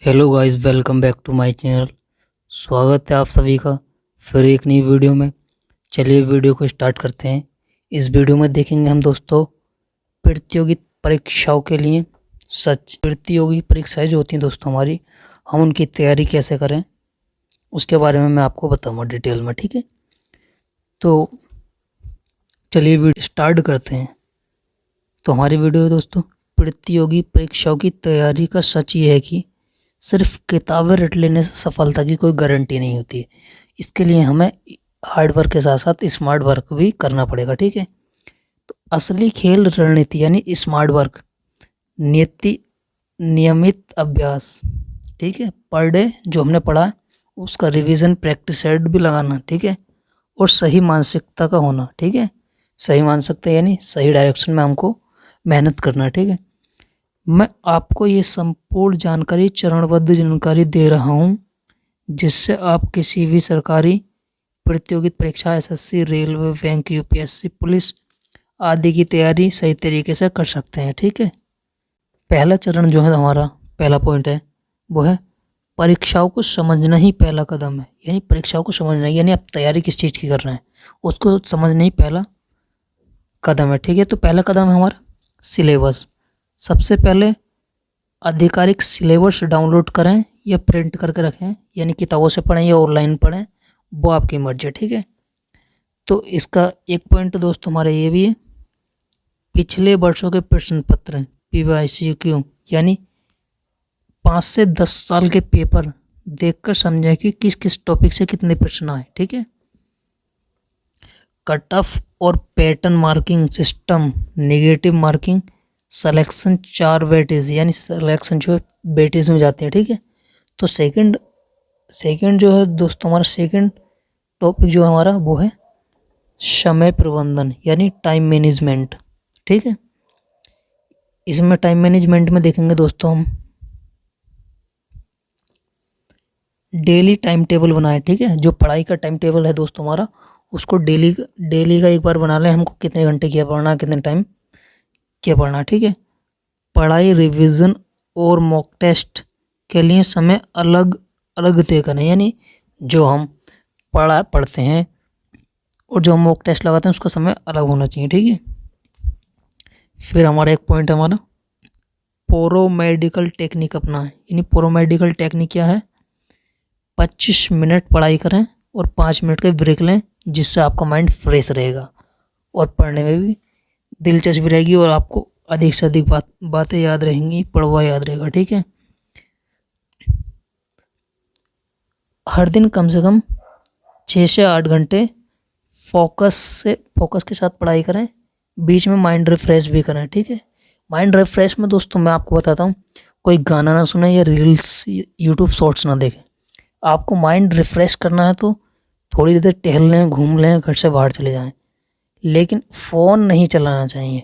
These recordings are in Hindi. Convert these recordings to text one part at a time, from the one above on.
Hello guys, welcome back to my channel. स्वागत है आप सभी का फिर एक नई वीडियो में। चलिए वीडियो को स्टार्ट करते हैं। इस वीडियो में देखेंगे हम दोस्तों प्रतियोगी परीक्षाओं के लिए सच प्रतियोगी परीक्षाएं जो होती हैं दोस्तों हमारी, हम उनकी तैयारी कैसे करें उसके बारे में मैं आपको बताऊंगा डिटेल में। ठीक है, तो चलिए वीडियो स्टार्ट करते हैं। तो हमारी वीडियो है दोस्तों प्रतियोगी परीक्षाओं की तैयारी का सच ये है कि सिर्फ किताबें रट लेने से सफलता की कोई गारंटी नहीं होती है। इसके लिए हमें हार्ड वर्क के साथ साथ स्मार्ट वर्क भी करना पड़ेगा। ठीक है, तो असली खेल रणनीति यानी स्मार्ट वर्क, नीति, नियमित अभ्यास। ठीक है, पर डे जो हमने पढ़ा है उसका रिवीजन, प्रैक्टिस सेट भी लगाना। ठीक है, और सही मानसिकता का होना। ठीक है, सही मानसिकता यानी सही डायरेक्शन में हमको मेहनत करना। ठीक है, मैं आपको ये संपूर्ण जानकारी, चरणबद्ध जानकारी दे रहा हूँ जिससे आप किसी भी सरकारी प्रतियोगिता परीक्षा, SSC, railway, bank, UPSC, police आदि की तैयारी सही तरीके से कर सकते हैं। ठीक है, पहला चरण जो है हमारा, पहला पॉइंट है वो है परीक्षाओं को समझना ही पहला कदम है। यानी परीक्षाओं को समझना, यानी आप तैयारी किस चीज़ की कर रहे हैं उसको समझना ही पहला कदम है। ठीक है, तो पहला कदम है हमारा सिलेबस। सबसे पहले आधिकारिक सिलेबस डाउनलोड करें या प्रिंट करके रखें, यानी किताबों से पढ़ें या ऑनलाइन पढ़ें, वो आपकी मर्जी है। ठीक है, तो इसका एक पॉइंट दोस्तों हमारा ये भी है, पिछले वर्षों के प्रश्न पत्र PYCQ यानी 5 से 10 साल के पेपर देखकर समझें कि किस किस टॉपिक से कितने प्रश्न आए। ठीक है, कट ऑफ और pattern marking system, negative marking, selection 4 weightage, यानी सिलेक्शन जो है वेटेज में जाते हैं। ठीक है, तो सेकंड जो है दोस्तों हमारा सेकंड टॉपिक जो है हमारा वो है समय प्रबंधन यानी टाइम मैनेजमेंट। ठीक है, इसमें टाइम मैनेजमेंट में देखेंगे दोस्तों हम डेली टाइम टेबल बनाए। ठीक है, जो पढ़ाई का टाइम टेबल है दोस्तों हमारा, उसको डेली डेली का एक बार बना लें, हमको कितने घंटे क्या पढ़ना, कितने टाइम क्या पढ़ना। ठीक है, पढ़ाई, रिवीजन और मॉक टेस्ट के लिए समय अलग अलग तय करें, यानी जो हम पढ़ते हैं और जो हम मॉक टेस्ट लगाते हैं उसका समय अलग होना चाहिए। ठीक है, फिर हमारा एक पॉइंट है हमारा पोरोमेडिकल टेक्निक अपना है। यानी पोरोमेडिकल टेक्निक क्या है, 25 मिनट पढ़ाई करें और 5 मिनट का ब्रेक लें, जिससे आपका माइंड फ्रेश रहेगा और पढ़ने में भी दिलचस्पी रहेगी और आपको अधिक से अधिक बातें याद रहेंगी, पढ़वा याद रहेगा। ठीक है, हर दिन कम से कम 6 से 8 घंटे फोकस के साथ पढ़ाई करें, बीच में माइंड रिफ्रेश भी करें। ठीक है, माइंड रिफ्रेश में दोस्तों मैं आपको बताता हूँ, कोई गाना ना सुने या रील्स यूट्यूब शॉर्ट्स ना देखें। आपको माइंड रिफ्रेश करना है तो थोड़ी देर टहल लें, घूम लें, घर से बाहर चले जाएं, लेकिन फ़ोन नहीं चलाना चाहिए।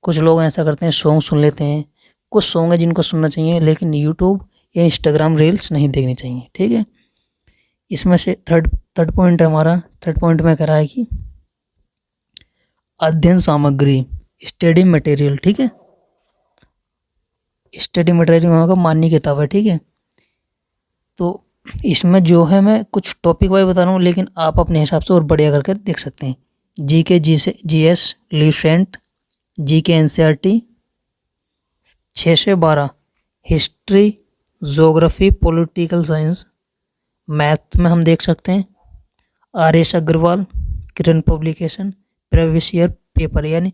कुछ लोग ऐसा करते हैं, सॉन्ग सुन लेते हैं, कुछ सॉन्ग है जिनको सुनना चाहिए, लेकिन यूट्यूब या इंस्टाग्राम रील्स नहीं देखनी चाहिए। ठीक है, इसमें से थर्ड पॉइंट है हमारा, थर्ड पॉइंट में कह रहा है कि अध्ययन सामग्री, स्टडी मटेरियल। ठीक है, स्टडी मटेरियल में होगा मान्य किताब है। ठीक है, तो इसमें जो है मैं कुछ टॉपिक वाइज बता रहा हूँ, लेकिन आप अपने हिसाब से और बढ़िया करके देख सकते हैं। GS लिसेंट, GK NCERT 6 से 12, history, geography, political science, math में हम देख सकते हैं RS अग्रवाल, किरण पब्लिकेशन, प्रीवियस ईयर पेपर, यानी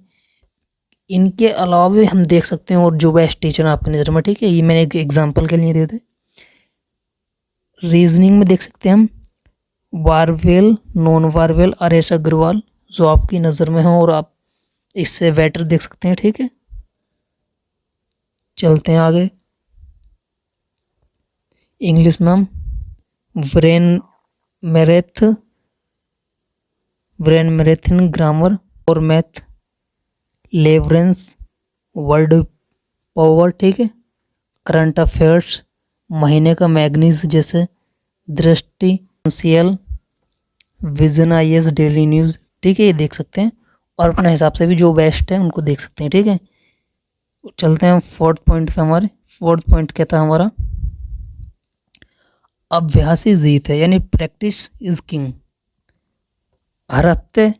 इनके अलावा भी हम देख सकते हैं और जो बेस्ट टीचर आपकी नज़र में। ठीक है, ये मैंने एक एग्जांपल के लिए दे दे। रीजनिंग में देख सकते हैं हम वारवेल, नॉन वारवेल, RS अग्रवाल जो आपकी नज़र में हो और आप इससे बेटर देख सकते हैं। ठीक है, चलते हैं आगे। इंग्लिश में हम ब्रेन मैरेथन ग्रामर और मैथ, लेवरेंस, वर्ड पावर। ठीक है, करंट अफेयर्स, महीने का मैगनीज जैसे दृष्टि, CL, vision, IS, daily news. ठीक है, ये देख सकते हैं और अपने हिसाब से भी जो बेस्ट है उनको देख सकते हैं। ठीक है, चलते हैं फोर्थ पॉइंट पे। हमारे फोर्थ पॉइंट कहता है हमारा अभ्यास ही जीत है, यानी प्रैक्टिस इज किंग। हर हफ्ते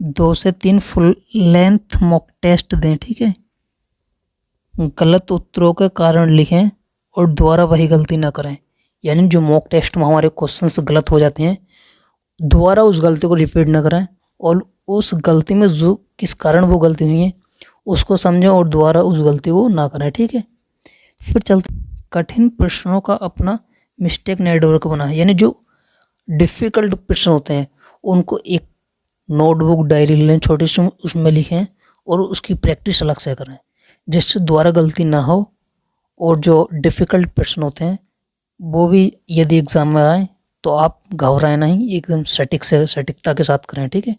2 से 3 फुल लेंथ मॉक टेस्ट दें, ठीक है। गलत उत्तरों के कारण लिखें और दोबारा वही गलती ना करें। यानी जो मॉक टेस्ट में हमारे क्वेश्चंस गलत हो जाते हैं, दोबारा उस गलती को रिपीट ना करें और उस गलती में जो किस कारण वो गलती हुई है उसको समझें और दोबारा उस गलती को ना करें, ठीक है। फिर चलते कठिन प्रश्नों का अपना मिस्टेक नेटवर्क बना है। यानी जो डिफ़िकल्ट प्रश्न होते हैं उनको एक नोटबुक डायरी लें छोटी सी, उसमें लिखें और उसकी प्रैक्टिस अलग से करें जिससे दोबारा गलती ना हो। और जो डिफ़िकल्ट प्रश्न होते हैं वो भी यदि एग्ज़ाम में आए तो आप घबराएं नहीं, एकदम सटीकता के साथ करें, ठीक है।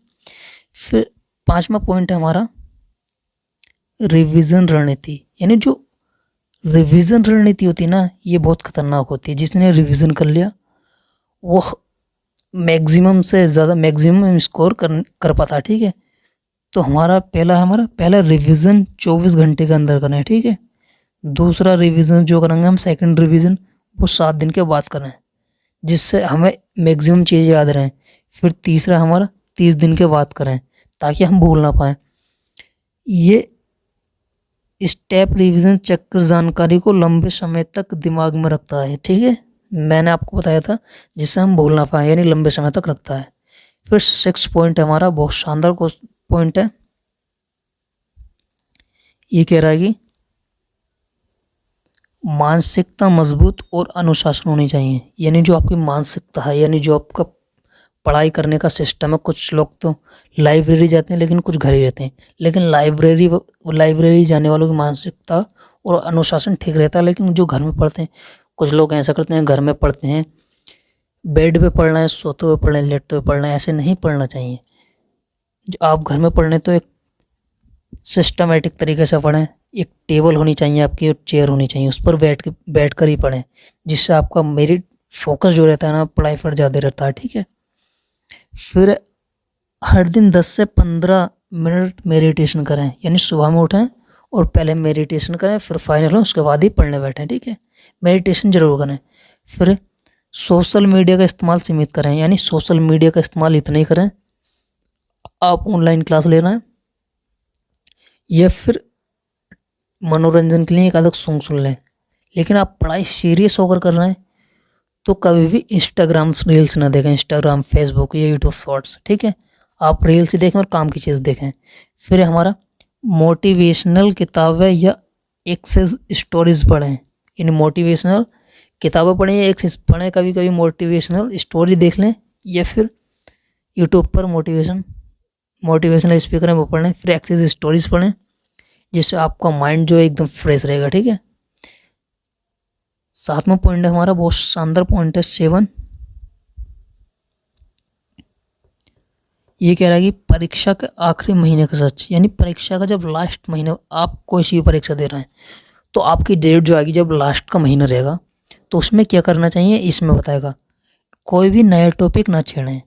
फिर 5वां पॉइंट है हमारा रिवीजन रणनीति। यानी जो रिवीजन रणनीति होती है ना, ये बहुत खतरनाक होती है। जिसने रिवीजन कर लिया वो मैक्सिमम से ज़्यादा मैक्सिमम स्कोर कर पाता है, ठीक है। तो हमारा पहला रिवीजन 24 घंटे के अंदर करना है, ठीक है। दूसरा रिवीजन जो करेंगे हम सेकंड रिवीजन वो 7 दिन के बाद करें जिससे हमें मैक्सिमम चीज़ें याद रहें। फिर तीसरा हमारा 30 दिन के बाद करें ताकि हम भूल ना पाएँ। ये स्टेप रिवीजन चक्र जानकारी को लंबे समय तक दिमाग में रखता है, ठीक है। मैंने आपको बताया था जिससे हम भूल ना पाए, यानी लंबे समय तक रखता है। फिर 6 पॉइंट हमारा बहुत शानदार पॉइंट है। ये कह रहा है कि मानसिकता मजबूत और अनुशासन होनी चाहिए। यानी जो आपकी मानसिकता है, यानी जो आपका पढ़ाई करने का सिस्टम है। कुछ लोग तो लाइब्रेरी जाते हैं लेकिन कुछ घर ही रहते हैं, लेकिन लाइब्रेरी जाने वालों की मानसिकता और अनुशासन ठीक रहता है। लेकिन जो घर में पढ़ते हैं, कुछ लोग ऐसा करते हैं घर में पढ़ते हैं, बेड पे पढ़ना है, सोते हुए पढ़ना है, लेटते हुए पढ़ना है, ऐसे नहीं पढ़ना चाहिए। जो आप घर में पढ़ने तो एक सिस्टमेटिक तरीके से पढ़ें। एक टेबल होनी चाहिए आपकी और चेयर होनी चाहिए, उस पर बैठ कर ही पढ़ें जिससे आपका मेरिट फोकस जो रहता है ना पढ़ाई पर ज़्यादा रहता है, ठीक है। फिर हर दिन 10 से 15 मिनट मेडिटेशन करें। यानी सुबह में उठें और पहले मेडिटेशन करें, फिर फाइनल हो उसके बाद ही पढ़ने बैठें, ठीक है। मेडिटेशन जरूर करें। फिर सोशल मीडिया का इस्तेमाल सीमित करें। यानी सोशल मीडिया का इस्तेमाल इतना ही करें आप ऑनलाइन क्लास ले रहे हैं या फिर मनोरंजन के लिए एक अलग सॉन्ग सुन लें। लेकिन आप पढ़ाई सीरियस होकर कर रहे हैं तो कभी भी इंस्टाग्राम रील्स ना देखें, इंस्टाग्राम, फेसबुक या यूट्यूब शॉर्ट्स, ठीक है। आप रील्स ही देखें और काम की चीज़ देखें। फिर हमारा मोटिवेशनल किताबें या एक्सेस स्टोरीज पढ़ें। यानी मोटिवेशनल किताबें पढ़ें या एक्सेस पढ़ें, कभी कभी मोटिवेशनल स्टोरी देख लें या फिर यूट्यूब पर मोटिवेशनल स्पीकर हैं वो पढ़ें। फिर एक्सेस स्टोरीज पढ़ें जिससे आपका माइंड जो है एकदम फ्रेश रहेगा, ठीक है। 7वां पॉइंट है हमारा बहुत शानदार पॉइंट है 7। ये कह रहा है कि परीक्षा के आखिरी महीने का सच। यानी परीक्षा का जब लास्ट महीना आप कोई सी भी परीक्षा दे रहे हैं तो आपकी डेट जो आएगी जब लास्ट का महीना रहेगा तो उसमें क्या करना चाहिए इसमें बताएगा। कोई भी नया टॉपिक ना छेड़ें,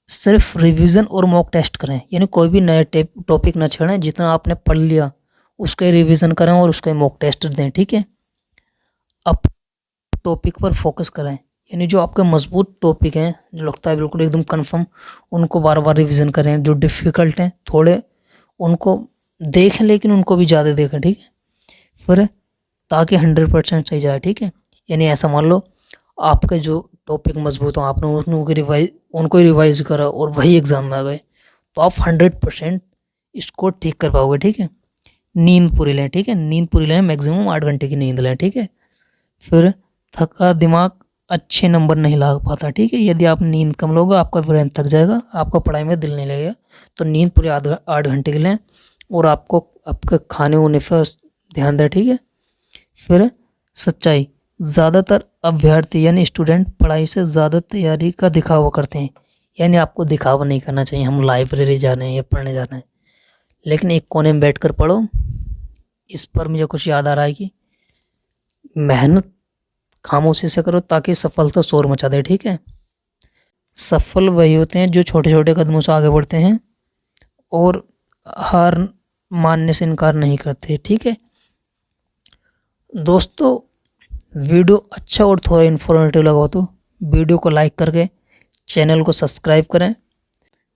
सिर्फ रिवीजन और मॉक टेस्ट करें। यानी कोई भी नया टॉपिक ना छेड़ें, जितना आपने पढ़ लिया उसका रिवीजन करें और उसका मॉक टेस्ट दें, ठीक है। अब टॉपिक पर फोकस करें। यानी जो आपके मजबूत टॉपिक हैं जो लगता है बिल्कुल एकदम कंफर्म, उनको बार बार रिवीजन करें। जो डिफ़िकल्ट हैं थोड़े उनको देखें लेकिन उनको भी ज़्यादा देखें, ठीक है। फिर ताकि 100% सही जाए, ठीक है। यानी ऐसा मान लो आपके जो टॉपिक मजबूत हो आपने उनको ही रिवाइज करा और वही एग्ज़ाम में आ गए तो आप 100% इसको ठीक कर पाओगे, ठीक है। नींद पूरी लें, ठीक है। नींद पूरी लें, मैक्सिमम 8 घंटे की नींद लें, ठीक है। फिर थका दिमाग अच्छे नंबर नहीं ला पाता, ठीक है। यदि आप नींद कम लोगे आपका ब्रेन थक जाएगा, आपका पढ़ाई में दिल नहीं लगेगा। तो नींद पूरे 8 घंटे की लें और आपको आपके खाने होने पर ध्यान दें, ठीक है। फिर सच्चाई, ज़्यादातर अभ्यर्थी यानी स्टूडेंट पढ़ाई से ज़्यादा तैयारी का दिखावा करते हैं। यानी आपको दिखावा नहीं करना चाहिए हम लाइब्रेरी जा रहे हैं या पढ़ने जा रहे हैं, लेकिन एक कोने में बैठ कर पढ़ो। इस पर मुझे कुछ याद आ रहा है कि मेहनत खामोशी से करो ताकि सफलता शोर मचा दे, ठीक है। सफल वही होते हैं जो छोटे छोटे कदमों से आगे बढ़ते हैं और हार मानने से इनकार नहीं करते, ठीक है। दोस्तों वीडियो अच्छा और थोड़ा इन्फॉर्मेटिव लगा हो तो वीडियो को लाइक करके चैनल को सब्सक्राइब करें।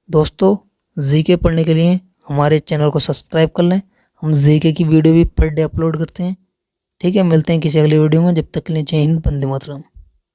दोस्तों, जीके पढ़ने के लिए हमारे चैनल को सब्सक्राइब कर लें। हम जीके की वीडियो भी पर डे अपलोड करते हैं। ठीक है, मिलते हैं किसी अगली वीडियो में। जब तक के लिए जय हिंद, वंदे मातरम।